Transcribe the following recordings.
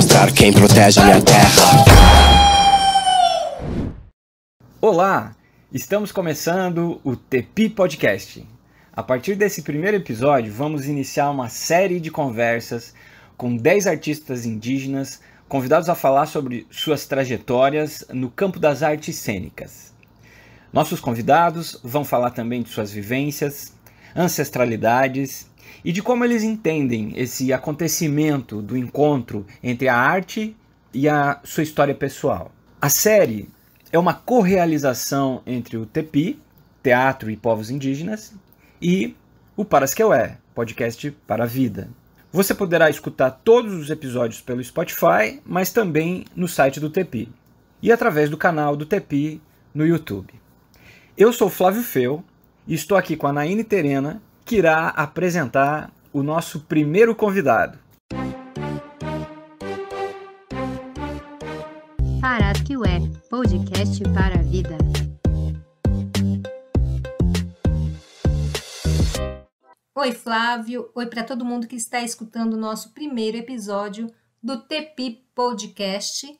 mostrar quem protege a minha terra. Olá, estamos começando o Tepi Podcast. A partir desse primeiro episódio, vamos iniciar uma série de conversas com 10 artistas indígenas convidados a falar sobre suas trajetórias no campo das artes cênicas. Nossos convidados vão falar também de suas vivências, ancestralidades e de como eles entendem esse acontecimento do encontro entre a arte e a sua história pessoal. A série é uma correalização entre o Tepi, Teatro e Povos Indígenas, e o Parasqueué, podcast para a vida. Você poderá escutar todos os episódios pelo Spotify, mas também no site do Tepi e através do canal do Tepi no YouTube. Eu sou Flávio Feu e estou aqui com a Naine Terena, que irá apresentar o nosso primeiro convidado. Parasqueué, podcast para a vida. Oi, Flávio. Oi para todo mundo que está escutando o nosso primeiro episódio do Tepi Podcast.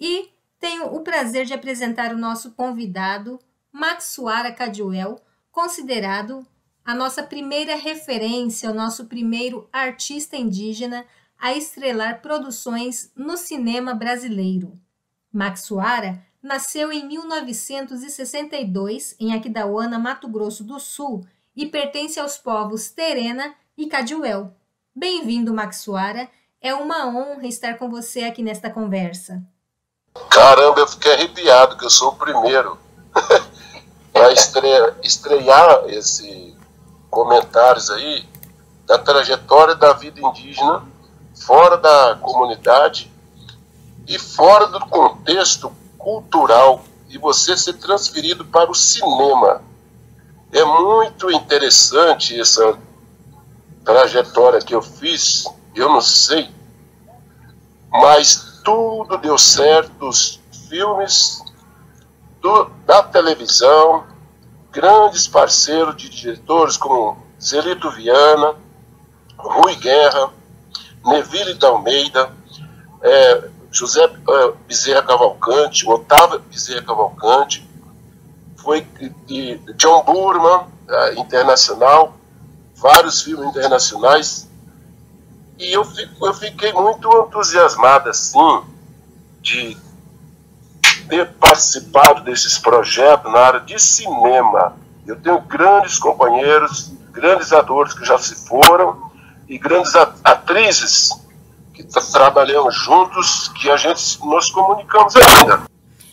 E tenho o prazer de apresentar o nosso convidado, Maxuara Cadiuel, considerado a nossa primeira referência, o nosso primeiro artista indígena a estrelar produções no cinema brasileiro. Maxuara nasceu em 1962 em Aquidauana, Mato Grosso do Sul, e pertence aos povos Terena e Cadiuel. Bem-vindo, Maxuara. É uma honra estar com você aqui nesta conversa. Caramba, eu fiquei arrepiado, que eu sou o primeiro para estrear esse comentários aí da trajetória da vida indígena fora da comunidade e fora do contexto cultural, e você ser transferido para o cinema. É muito interessante essa trajetória que eu fiz, eu não sei, mas tudo deu certo, os filmes da televisão, grandes parceiros de diretores como Zelito Viana, Rui Guerra, Neville de Almeida, José Bezerra Cavalcante, Otávio Bezerra Cavalcante, foi de John Burman, internacional, vários filmes internacionais, e eu fiquei muito entusiasmado assim de ter participado desses projetos na área de cinema. Eu tenho grandes companheiros, grandes atores que já se foram e grandes atrizes que trabalhamos juntos, que a gente nos comunicamos ainda.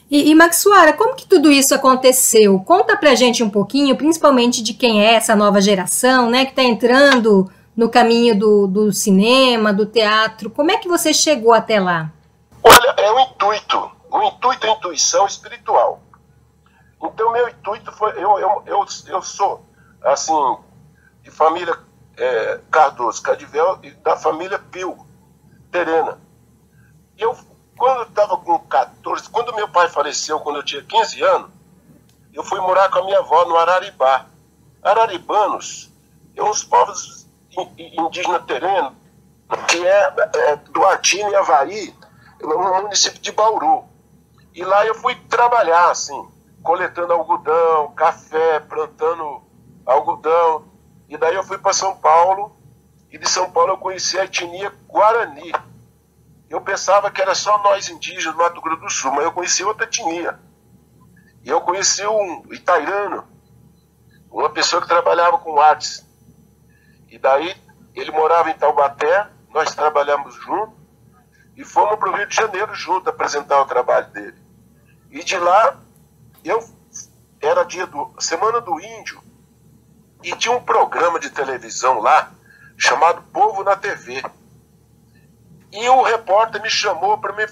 E Maxuara, como que tudo isso aconteceu? Conta pra gente um pouquinho, principalmente de quem é essa nova geração, né, que está entrando no caminho do cinema, do teatro. Como é que você chegou até lá? Olha, é o intuito é a intuição espiritual. Então, meu intuito foi, eu sou, assim, de família Cardoso, Cadivel, e da família Pio, Terena. E quando eu estava com 14, quando meu pai faleceu, quando eu tinha 15 anos, eu fui morar com a minha avó no Araribá. Araribanos é uns povos indígenas terenos, que é do Artino e Havaí, no município de Bauru. E lá eu fui trabalhar, assim, coletando algodão, café, plantando algodão. E daí eu fui para São Paulo, e de São Paulo eu conheci a etnia Guarani. Eu pensava que era só nós indígenas do Mato Grosso do Sul, mas eu conheci outra etnia. E eu conheci um itairano, uma pessoa que trabalhava com artes. E daí ele morava em Taubaté, nós trabalhamos juntos, e fomos para o Rio de Janeiro juntos apresentar o trabalho dele. E de lá, era Semana do Índio, e tinha um programa de televisão lá, chamado Povo na TV. E o repórter me chamou para me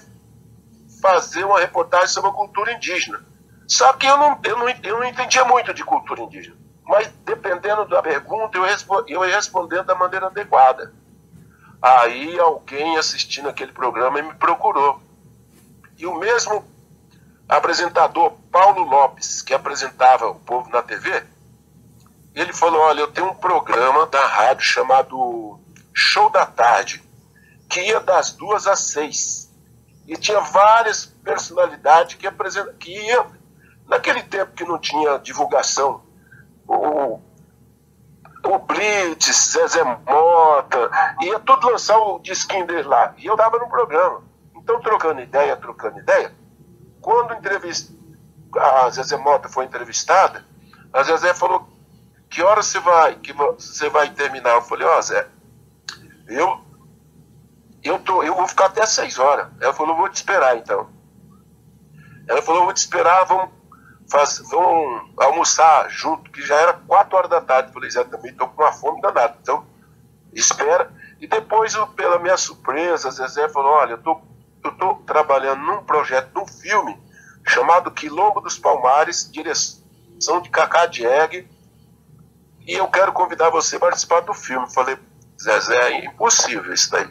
fazer uma reportagem sobre a cultura indígena. Só que eu não entendia muito de cultura indígena. Mas, dependendo da pergunta, eu ia respondendo da maneira adequada. Aí alguém assistindo aquele programa me procurou. E o mesmo apresentador, Paulo Lopes, que apresentava o Povo na TV, ele falou: olha, eu tenho um programa da rádio chamado Show da Tarde. que ia das 2 às 6. E tinha várias personalidades que iam, naquele tempo que não tinha divulgação, o Blitz, Zezé Mota, ia tudo lançar o disquinho dele lá. E eu dava no programa. Então, trocando ideia, quando a Zezé Mota foi entrevistada, a Zezé falou: que hora você vai terminar? Eu falei: ó, Zé, eu vou ficar até 6 horas. Ela falou: vou te esperar então. Ela falou: vou te esperar, vamos almoçar junto, que já era 4 horas da tarde. Eu falei: Zé, também estou com uma fome danada, então espera. E depois, pela minha surpresa, a Zezé falou: olha, eu tô trabalhando num projeto, num filme chamado Quilombo dos Palmares, direção de Cacá Diegue, e eu quero convidar você a participar do filme. Eu falei: Zezé, é impossível isso daí.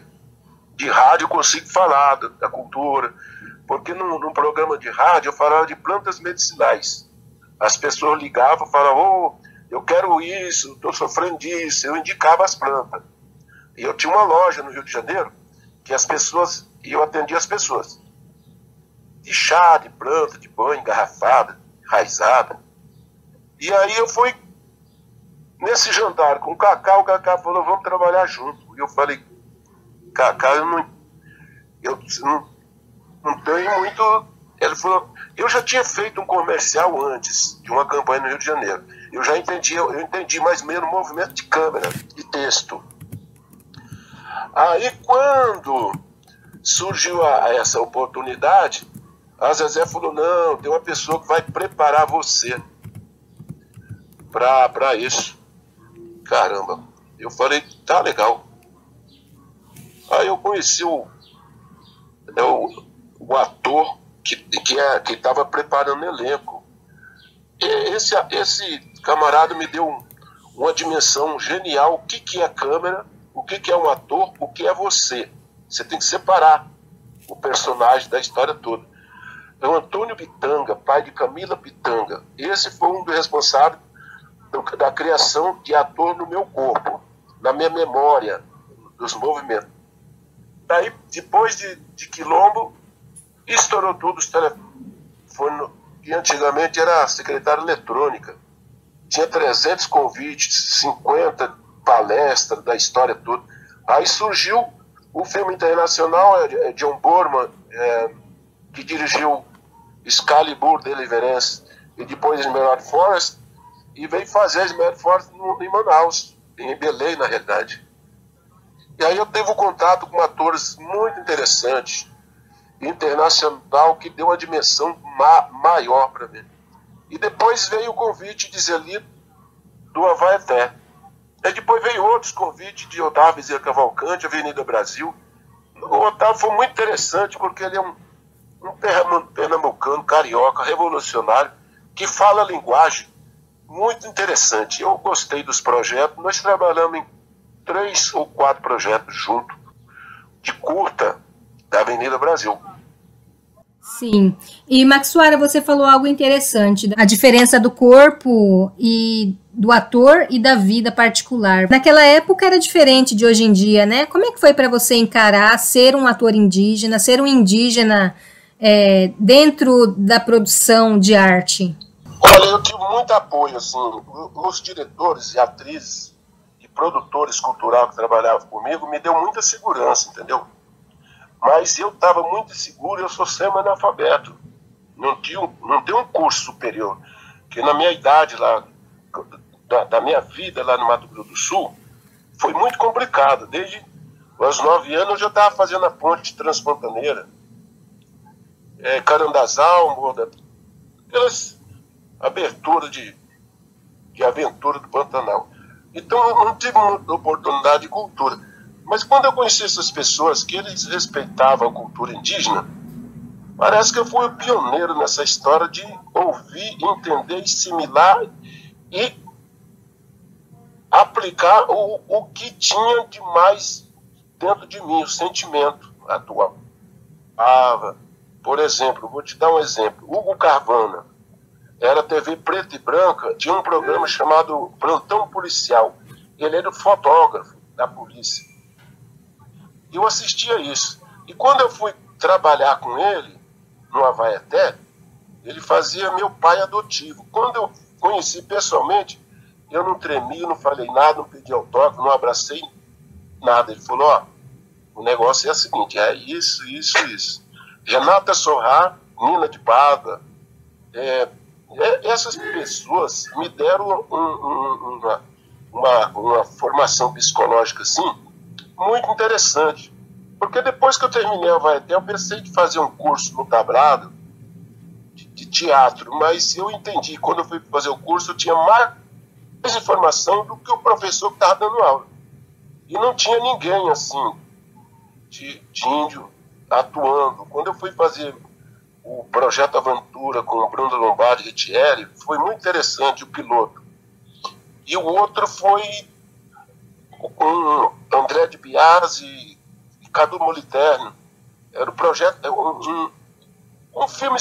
De rádio eu consigo falar da cultura, porque num programa de rádio eu falava de plantas medicinais. As pessoas ligavam e falavam: eu quero isso, estou sofrendo disso. Eu indicava as plantas. E eu tinha uma loja no Rio de Janeiro que eu atendia as pessoas. De chá, de planta, de banho, engarrafada, enraizada. E aí eu fui nesse jantar com o Cacá falou: vamos trabalhar junto. E eu falei: Cacá, eu não tenho muito... Ele falou: eu já tinha feito um comercial antes de uma campanha no Rio de Janeiro. Eu entendi mais ou menos o movimento de câmera e texto. Aí, quando surgiu essa oportunidade, a Zezé falou: não, tem uma pessoa que vai preparar você para isso. Caramba, eu falei: tá legal. Aí eu conheci o ator que estava preparando o elenco. Esse camarada me deu uma dimensão genial: o que é câmera, o que é um ator, o que é você. Você tem que separar o personagem da história toda. É o Antônio Pitanga, pai de Camila Pitanga. Esse foi um dos responsáveis da criação de ator no meu corpo, na minha memória, dos movimentos. Daí, depois de Quilombo, estourou tudo os telefones, que antigamente era secretária eletrônica. Tinha 300 convites, 50 palestras da história toda. Aí surgiu o filme internacional, John Boorman, que dirigiu Excalibur, Deliverance, e depois Esmeralda Forest, e veio fazer Esmeralda Forest em Manaus, em Belém, na realidade. E aí eu tive um contato com atores muito interessantes, internacional, que deu uma dimensão maior para mim. E depois veio o convite de Zeli do Havaeté. E depois veio outros convites de Otávio Bezerra Cavalcante, Avenida Brasil. O Otávio foi muito interessante, porque ele é um pernambucano, carioca, revolucionário, que fala a linguagem muito interessante. Eu gostei dos projetos. Nós trabalhamos em 3 ou 4 projetos juntos, de curta, da Avenida Brasil. Sim. E, Maxuara, você falou algo interessante, a diferença do corpo e do ator e da vida particular. Naquela época era diferente de hoje em dia, né? Como é que foi para você encarar ser um ator indígena, ser um indígena dentro da produção de arte? Olha, eu tive muito apoio, assim, os diretores e atrizes e produtores culturais que trabalhavam comigo me deu muita segurança, entendeu? Mas eu estava muito inseguro, eu sou semi-analfabeto. Não tenho um curso superior. Porque na minha idade lá, da minha vida lá no Mato Grosso do Sul, foi muito complicado. Desde os 9 anos eu já estava fazendo a ponte transpantaneira. Carandazal, aquelas aberturas de aventura do Pantanal. Então eu não tive muita oportunidade de cultura. Mas quando eu conheci essas pessoas que eles respeitavam a cultura indígena, parece que eu fui o pioneiro nessa história de ouvir, entender, assimilar e aplicar o que tinha de mais dentro de mim, o sentimento atual. Por exemplo, vou te dar um exemplo. Hugo Carvana, era TV preta e branca, tinha um programa chamado Plantão Policial. Ele era o fotógrafo da polícia. eu assistia isso. E quando eu fui trabalhar com ele, no Havaiaté, ele fazia meu pai adotivo. Quando eu conheci pessoalmente, eu não tremi, não falei nada, não pedi autógrafo, não abracei nada. Ele falou, ó, o negócio é o seguinte, é isso. Renata Sorrá, Nina de Pádua, essas pessoas me deram uma formação psicológica assim, muito interessante. Porque depois que eu terminei a Havaiaté, eu pensei de fazer um curso no Tablado de teatro, mas eu entendi, quando eu fui fazer o curso, eu tinha mais informação do que o professor que estava dando aula. E não tinha ninguém assim, de índio, atuando. Quando eu fui fazer o Projeto Aventura com o Bruno Lombardi e Thierry, foi muito interessante o piloto. E o outro foi com André de Biasi e Cadu Moliterno. Era um projeto, um filme,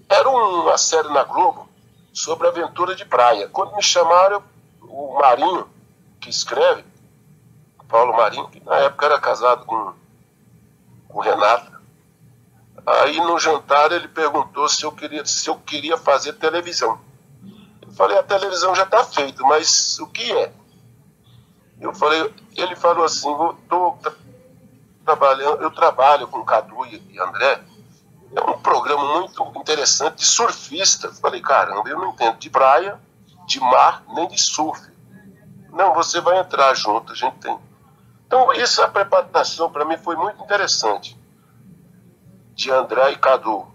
era uma série na Globo sobre aventura de praia. Quando me chamaram, o Marinho, que escreve, Paulo Marinho, que na época era casado com Renata, aí no jantar ele perguntou se eu queria fazer televisão. Eu falei, a televisão já está feita, mas o que é? Ele falou assim, eu trabalho com Cadu e André, é um programa muito interessante de surfista. Eu falei, caramba, eu não entendo de praia, de mar, nem de surf. Não, você vai entrar junto, a gente tem. Então, essa preparação para mim foi muito interessante. De André e Cadu.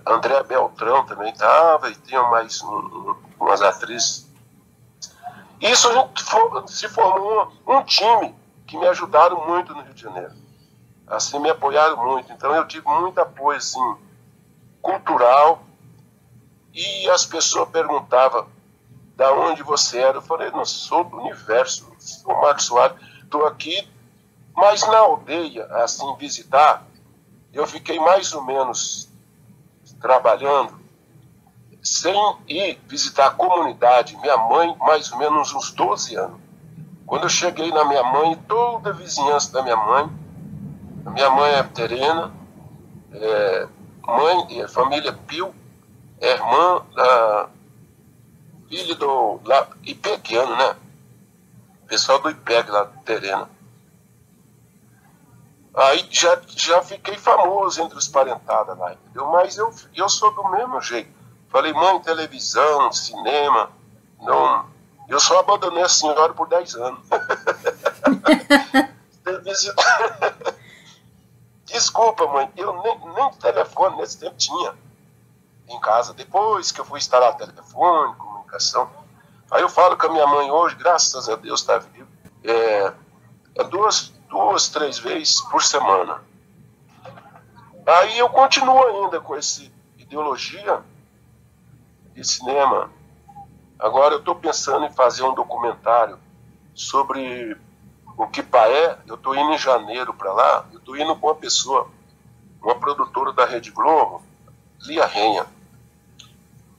André Beltrão também estava, e tinha mais umas atrizes. Isso a gente se formou um time que me ajudaram muito no Rio de Janeiro. Assim, me apoiaram muito. Então, eu tive muito apoio, assim, cultural. E as pessoas perguntavam da onde você era. Eu falei, não, sou do universo, sou Marcos Soares. Estou aqui, mas na aldeia, assim, visitar, eu fiquei mais ou menos trabalhando, sem ir visitar a comunidade, minha mãe, mais ou menos uns 12 anos. Quando eu cheguei na minha mãe, toda a vizinhança da minha mãe é terena, família Pio, irmã, filho do Ipequiano, né? Pessoal do IPEG lá, terena. Aí já fiquei famoso entre os parentadas lá, entendeu? Mas eu sou do mesmo jeito. Falei, mãe, televisão, cinema, não. Eu só abandonei a senhora por 10 anos. Desculpa, mãe, eu nem telefone nesse tempo tinha em casa. Depois que eu fui instalar telefone, comunicação. Aí eu falo com a minha mãe hoje, graças a Deus está vivo, duas, 3 vezes por semana. Aí eu continuo ainda com essa ideologia de cinema. Agora eu estou pensando em fazer um documentário sobre o Quipaé. Eu estou indo em janeiro para lá, eu estou indo com uma pessoa, uma produtora da Rede Globo, Lia Renha.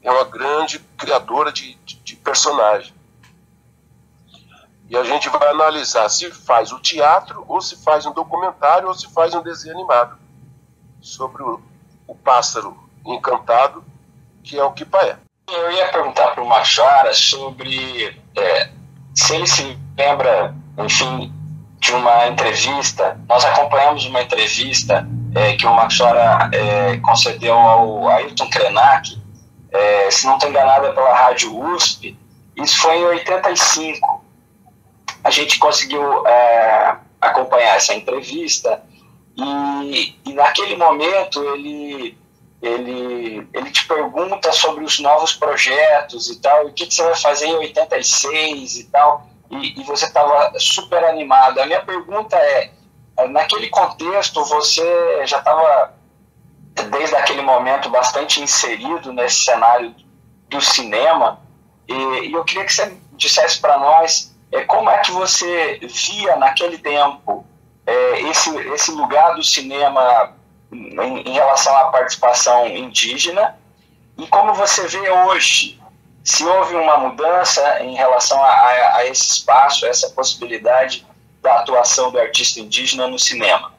É uma grande criadora de personagem. E a gente vai analisar se faz o teatro, ou se faz um documentário, ou se faz um desenho animado sobre o pássaro encantado, que é o Quipaé. Eu ia perguntar para o Machara sobre se ele se lembra, enfim, de uma entrevista. Nós acompanhamos uma entrevista que o Machara concedeu ao Ailton Krenak, se não estou enganado, pela Rádio USP. Isso foi em 85. A gente conseguiu acompanhar essa entrevista e naquele momento ele te pergunta sobre os novos projetos e tal, e o que você vai fazer em 86 e tal, e você estava super animado. A minha pergunta naquele contexto você já estava, desde aquele momento, bastante inserido nesse cenário do cinema, e eu queria que você dissesse para nós como é que você via naquele tempo esse lugar do cinema em relação à participação indígena, e como você vê hoje, se houve uma mudança em relação a esse espaço, a essa possibilidade da atuação do artista indígena no cinema?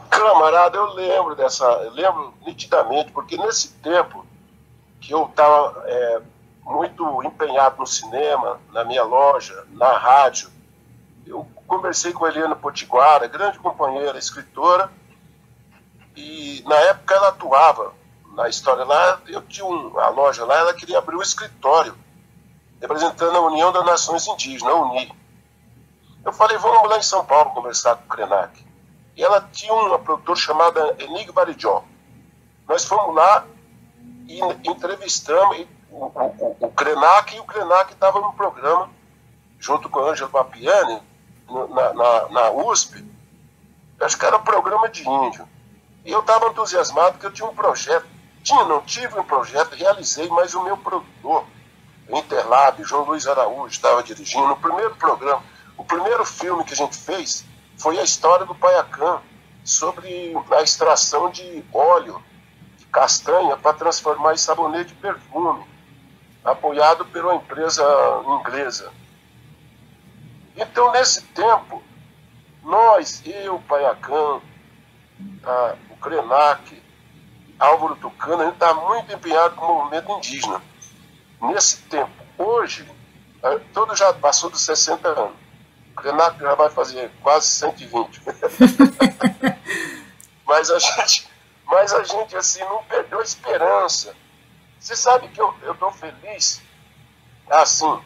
Camarada, eu lembro nitidamente, porque nesse tempo que eu estava muito empenhado no cinema, na minha loja, na rádio, eu conversei com a Eliana Potiguara, grande companheira, escritora, e na época ela atuava na história lá, eu tinha a loja lá, ela queria abrir um escritório representando a União das Nações Indígenas, a UNI. Eu falei, vamos lá em São Paulo conversar com o Krenak. E ela tinha uma produtora chamada Enig Barijó. Nós fomos lá e entrevistamos o Krenak, e o Krenak estava no programa, junto com a Ângela Papiani, na USP. Acho que era um programa de índio. E eu estava entusiasmado porque eu tinha um projeto. Não tive um projeto, realizei, mas o meu produtor, Interlab, João Luiz Araújo, estava dirigindo o primeiro programa. O primeiro filme que a gente fez foi a história do Paiacã, sobre a extração de óleo de castanha para transformar em sabonete de perfume, apoiado por uma empresa inglesa. Então, nesse tempo, nós, eu, Paiacã, o Krenak, Álvaro Tucano, a gente está muito empenhado com o movimento indígena. Nesse tempo, hoje, todo já passou dos 60 anos. O Krenak já vai fazer quase 120. mas a gente assim, não perdeu a esperança. Você sabe que eu estou feliz? Assim,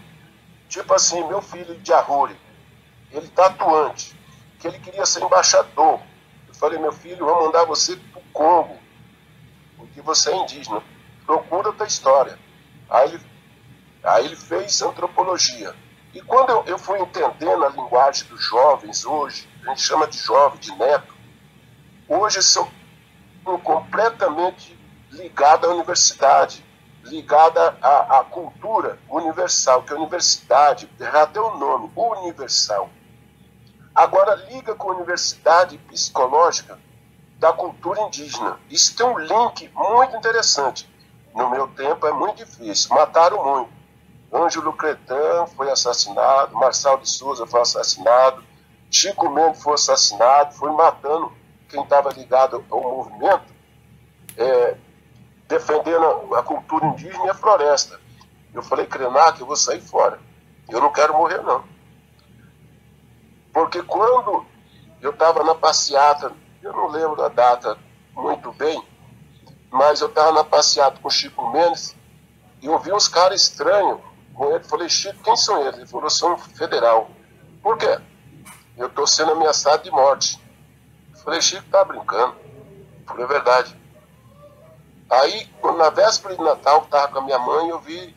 tipo assim, meu filho de Arruri, ele está atuante, que ele queria ser embaixador. Eu falei, meu filho, vou mandar você para o Congo, porque você é indígena. Procura a tua história. Aí ele fez antropologia. E quando eu fui entendendo a linguagem dos jovens hoje, a gente chama de jovem, de neto, hoje são completamente ligados à universidade, ligada à cultura universal, que a universidade, já tem um nome, universal. Agora liga com a universidade psicológica da cultura indígena. Isso tem um link muito interessante. No meu tempo é muito difícil, mataram muito. Ângelo Cretan foi assassinado, Marçal de Souza foi assassinado, Chico Mendes foi assassinado, foi matando quem estava ligado ao movimento, defendendo a cultura indígena e a floresta. Eu falei, Krenak, eu vou sair fora. Eu não quero morrer, não. Porque quando eu estava na passeata, eu não lembro a data muito bem, mas eu estava na passeata com o Chico Mendes e eu vi uns caras estranhos com ele. Falei, Chico, quem são eles? Ele falou, são federal. Por quê? Eu estou sendo ameaçado de morte. Eu falei, Chico, tá brincando. Eu falei, é verdade. Aí, na véspera de Natal, eu estava com a minha mãe, eu vi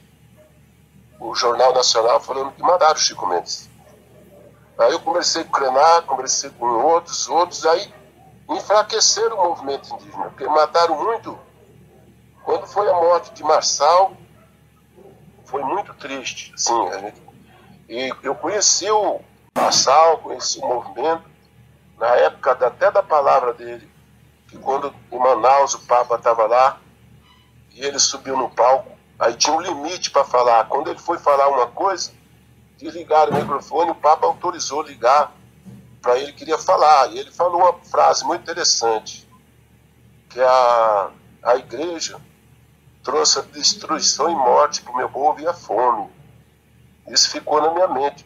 o Jornal Nacional falando que mandaram o Chico Mendes. Aí eu conversei com o Krenak, conversei com outros, aí enfraqueceram o movimento indígena, porque mataram muito. Quando foi a morte de Marçal, foi muito triste. Assim, e eu conheci o Marçal, conheci o movimento, na época até da palavra dele, que quando em Manaus o Papa estava lá, e ele subiu no palco, aí tinha um limite para falar. Quando ele foi falar uma coisa, desligaram o microfone, o Papa autorizou ligar para ele, queria falar. E ele falou uma frase muito interessante, que a igreja trouxe a destruição e morte para o meu povo e a fome. Isso ficou na minha mente.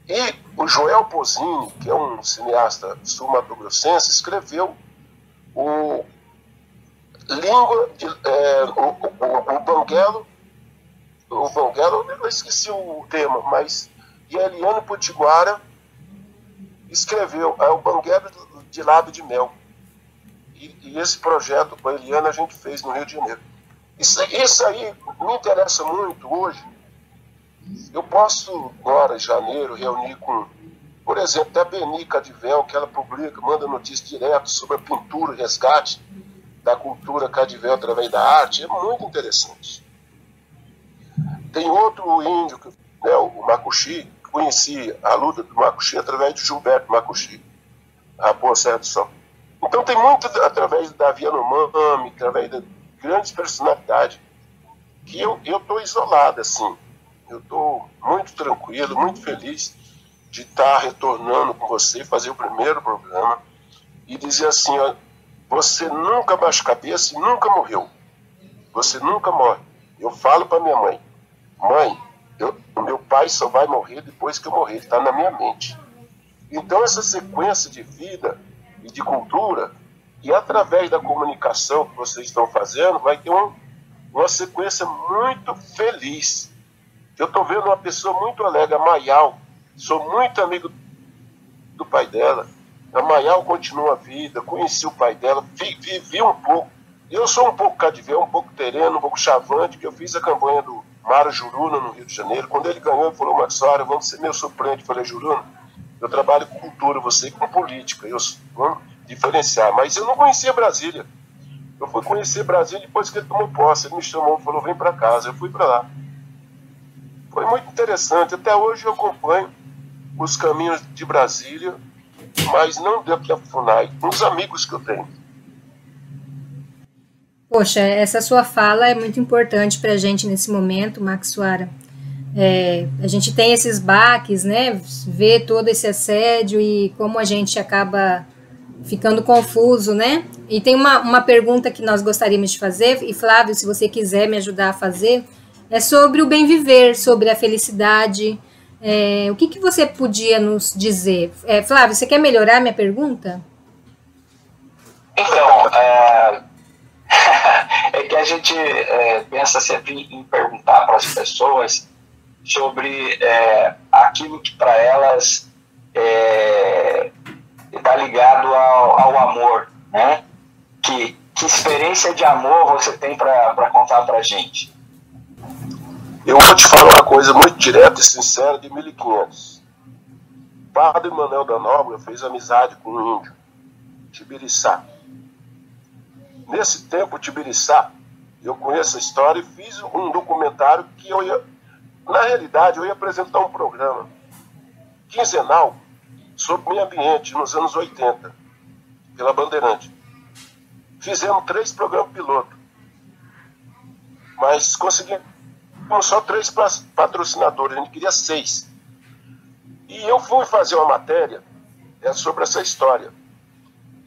E o Joel Pozini, que é um cineasta sul-mato-grossense, escreveu o Banguelo, eu esqueci o tema, mas e a Eliana Potiguara escreveu o Banguelo de Lábio de Mel. E esse projeto com a Eliana a gente fez no Rio de Janeiro. Isso aí me interessa muito hoje. Eu posso, agora, em janeiro, reunir com, por exemplo, a Beni Cadivel, que ela publica, manda notícias direto sobre a pintura e resgate da cultura Cadivel através da arte. É muito interessante. Tem outro índio, né, o Macuxi, que conheci a luta do Macuxi através de Gilberto Macuxi, a Raposa Serra do Sol. Então tem muito através da Davi Yanomami, através de grandes personalidades, que eu estou isolado, assim. Eu estou muito tranquilo, muito feliz de estar retornando com você, fazer o primeiro programa, e dizer assim, ó, você nunca baixa a cabeça e nunca morreu. Você nunca morre. Eu falo para minha mãe, mãe, o meu pai só vai morrer depois que eu morrer, ele está na minha mente. Então essa sequência de vida e de cultura, e através da comunicação que vocês estão fazendo, vai ter uma sequência muito feliz. Eu estou vendo uma pessoa muito alegre, a Mayal, sou muito amigo do pai dela. A Mayal continua a vida, conheci o pai dela, vivi um pouco. Eu sou um pouco cadiveiro, um pouco terreno, um pouco chavante, que eu fiz a campanha do Mário Juruna no Rio de Janeiro. Quando ele ganhou, ele falou, Maxwara, vamos ser meu suplente. Eu falei, Juruna, eu trabalho com cultura, você com política, vamos diferenciar. Mas eu não conhecia Brasília. Eu fui conhecer Brasília depois que ele tomou posse. Ele me chamou e falou, vem para casa. Eu fui para lá. Foi muito interessante. Até hoje eu acompanho os caminhos de Brasília, mas não dentro da FUNAI, com os amigos que eu tenho. Poxa, essa sua fala é muito importante para a gente nesse momento, Maxwara. A gente tem esses baques, né? Vê todo esse assédio e como a gente acaba ficando confuso, né? E tem uma pergunta que nós gostaríamos de fazer, e Flávio, se você quiser me ajudar a fazer, é sobre o bem viver, sobre a felicidade. O que você podia nos dizer? Flávio, você quer melhorar a minha pergunta? Então, é que a gente pensa sempre em perguntar para as pessoas sobre aquilo que para elas está ligado ao amor, né? Que experiência de amor você tem para contar para a gente? Eu vou te falar uma coisa muito direta e sincera de 1500. O padre Manuel da Nóbrega fez amizade com um índio, Tibiriçá. Nesse tempo, Tibiriçá, eu conheço a história e fiz um documentário que na realidade, eu ia apresentar um programa quinzenal sobre meio ambiente nos anos 80, pela Bandeirante. Fizemos 3 programas piloto, mas conseguimos só 3 patrocinadores, a gente queria 6. E eu fui fazer uma matéria sobre essa história.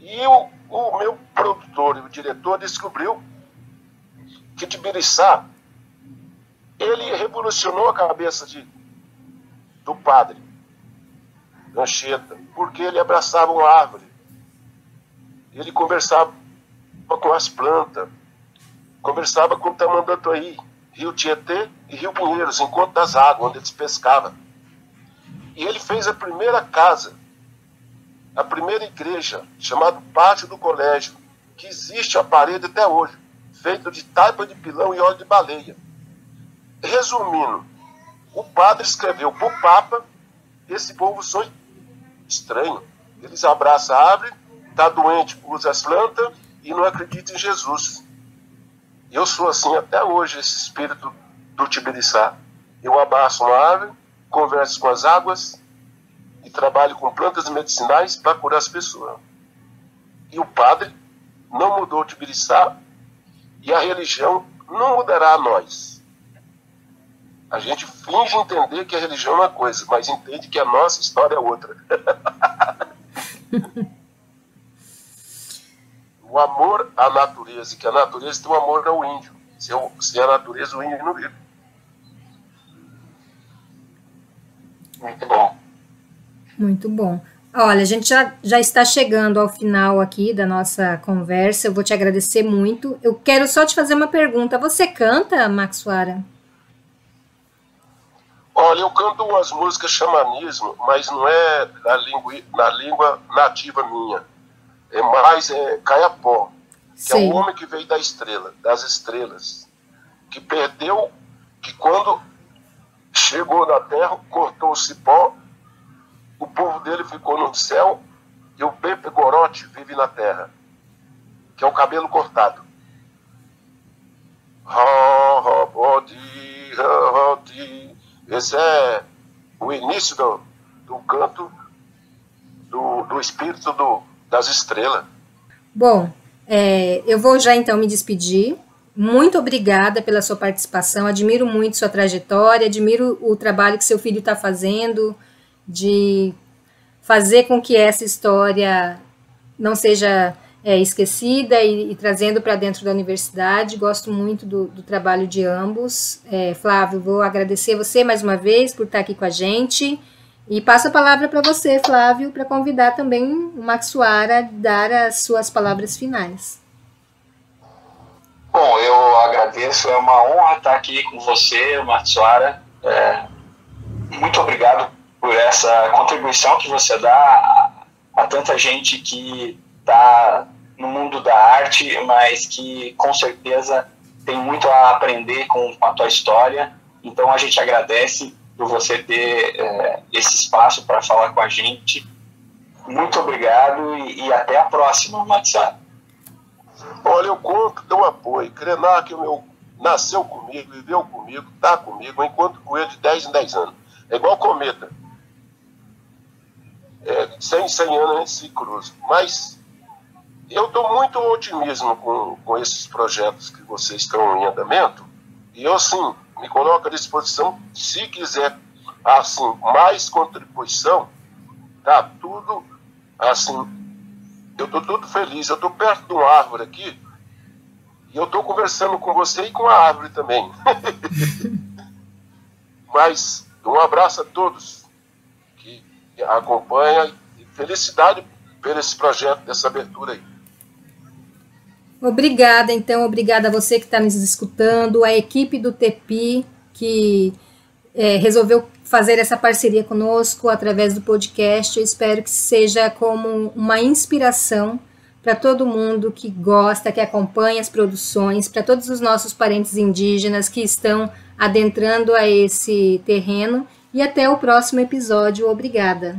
E o meu produtor e o diretor descobriu que Tibiriçá, ele revolucionou a cabeça do padre Anchieta, porque ele abraçava uma árvore, ele conversava com as plantas, conversava com o Tamanduateí, Rio Tietê e Rio Pinheiros, Encontro das Águas, onde eles pescavam. E ele fez a primeira casa, a primeira igreja, chamada Pátio do Colégio, que existe a parede até hoje, feita de taipa de pilão e óleo de baleia. Resumindo, o padre escreveu para o Papa, esse povo são estranho. Eles abraçam a árvore, está doente, usa as plantas e não acredita em Jesus. Eu sou assim até hoje, esse espírito do Tibiriçá. Eu abraço uma árvore, converso com as águas e trabalho com plantas medicinais para curar as pessoas. E o padre não mudou o Tibiriçá e a religião não mudará a nós. A gente finge entender que a religião é uma coisa, mas entende que a nossa história é outra. O amor à natureza, que a natureza tem um amor ao índio. Sem a natureza, o índio não vive. Muito bom. Muito bom. Olha, a gente já está chegando ao final aqui da nossa conversa. Eu vou te agradecer muito. Eu quero só te fazer uma pergunta. Você canta, Maxwara? Olha, eu canto umas músicas xamanismo, mas não é na língua nativa minha. É mais Caiapó, que é o homem que veio das estrelas, que perdeu, que quando chegou na terra, cortou o cipó, o povo dele ficou no céu, e o Pepe Gorote vive na terra, que é o cabelo cortado. Esse é o início do canto do espírito das estrelas. Bom, eu vou já então me despedir. Muito obrigada pela sua participação. Admiro muito sua trajetória, admiro o trabalho que seu filho está fazendo de fazer com que essa história não seja esquecida e trazendo para dentro da universidade. Gosto muito do trabalho de ambos. Flávio, vou agradecer você mais uma vez por estar aqui com a gente e passo a palavra para você, Flávio, para convidar também o Maxuara a dar as suas palavras finais. Bom, eu agradeço, é uma honra estar aqui com você, Maxuara. Muito obrigado por essa contribuição que você dá a tanta gente que está no mundo da arte, mas que com certeza tem muito a aprender com a tua história. Então a gente agradece por você ter esse espaço para falar com a gente. Muito obrigado e até a próxima, Maxuara. Olha, eu conto teu apoio. Krenak nasceu comigo, viveu comigo, está comigo, eu encontro com ele de 10 em 10 anos. É igual cometa. 100 em 100 anos a gente se cruza. Mas eu estou muito otimismo com esses projetos que vocês estão em andamento. E eu, sim, me coloco à disposição. Se quiser, assim, mais contribuição, tá tudo, assim, eu estou todo feliz. Eu estou perto de uma árvore aqui e eu estou conversando com você e com a árvore também. Mas um abraço a todos que acompanham e felicidade por esse projeto, dessa abertura aí. Obrigada, então, obrigada a você que está nos escutando, a equipe do TEPI que resolveu fazer essa parceria conosco através do podcast. Eu espero que seja como uma inspiração para todo mundo que gosta, que acompanha as produções, para todos os nossos parentes indígenas que estão adentrando a esse terreno. E até o próximo episódio. Obrigada.